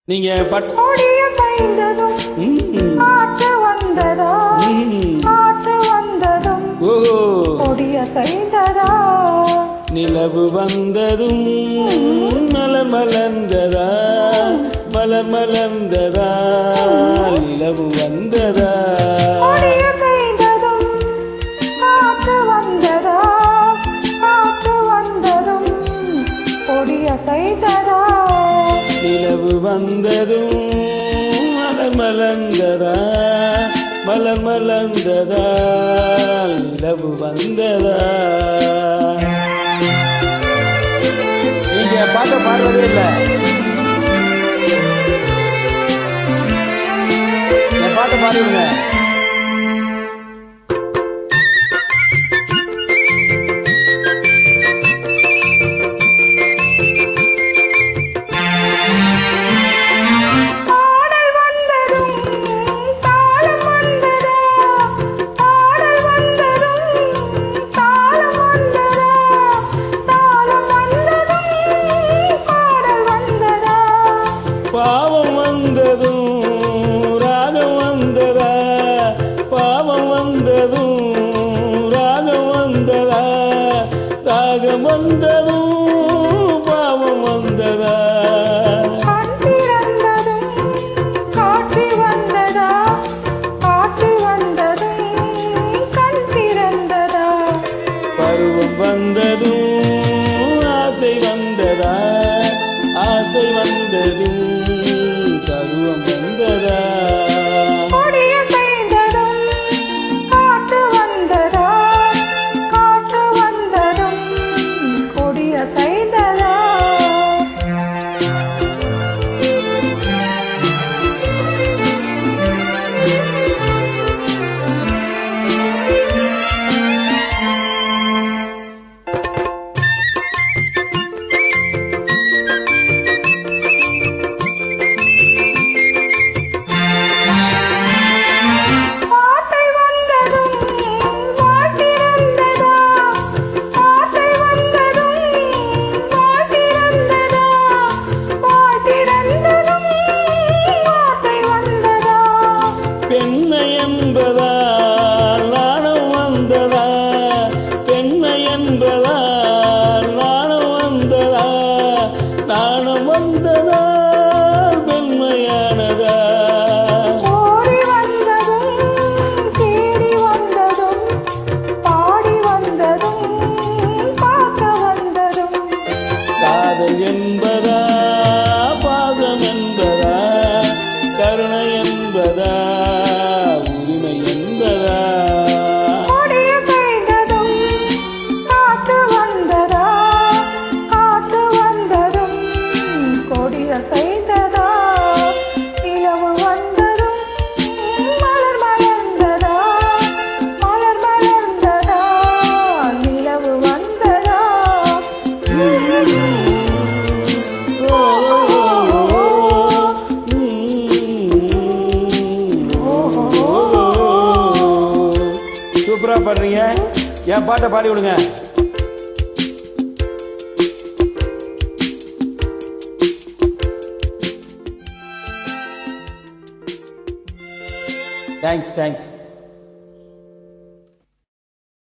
நீங்க ஓடிய செய்ததும் ஆற்று வந்ததா ஆற்று வந்ததும் ஓடிய செய்ததா நிலவு வந்ததும் மலர் மலர்ந்ததா மலர் மலர்ந்ததா நிலவு வந்ததா ஓடிய செய்ததும் ஆற்று வந்ததா ஆற்று வந்ததும் ஓடிய செய்ததா நிலவு வந்ததும் மலர் மலர்ந்ததா மலர் மலர்ந்ததா நிலவு வந்ததா. நீங்க பாட்ட பாடுறதே இல்லை, என் பாட்டை பாடுங்க. பாவம் வந்ததும் ராகம் வந்ததா பாவம் வந்ததும் ராகம் வந்ததா ராகம் வந்ததும் பாவம் வந்ததா காற்றி வந்ததா காற்றி வந்ததும் கண் திறந்ததா பருவம் வந்ததும் ஆசை வந்ததா ஆசை வந்ததும் பருவம் வந்ததா ஓடிய செய்ததும் காற்று வந்ததா காற்று வந்ததும் கொடிய செய்ததா பெண்மை என்பதா நாணம் வந்ததா பெண்மை என்பதா நாணம் வந்ததா நாணம் வந்ததா பெண்மையானதா ஓடி வந்ததும் தேடி வந்ததும் பாடி வந்ததும் பார்க்க வந்ததும் காதல் என்பதா பாதம் என்பதா கருணை என்பதா உரிமை என்பதா ஓடிய செய்ததும் காற்று வந்ததா காற்று வந்ததும் கொடிய செய்ததா நிலவு வந்ததும் மலர் மலர்ந்ததா மலர் மலர்ந்ததா நிலவு வந்ததா சூப்பரா பாடுறீங்க, என் பாட்டை பாடி விடுங்க. தேங்க்ஸ்.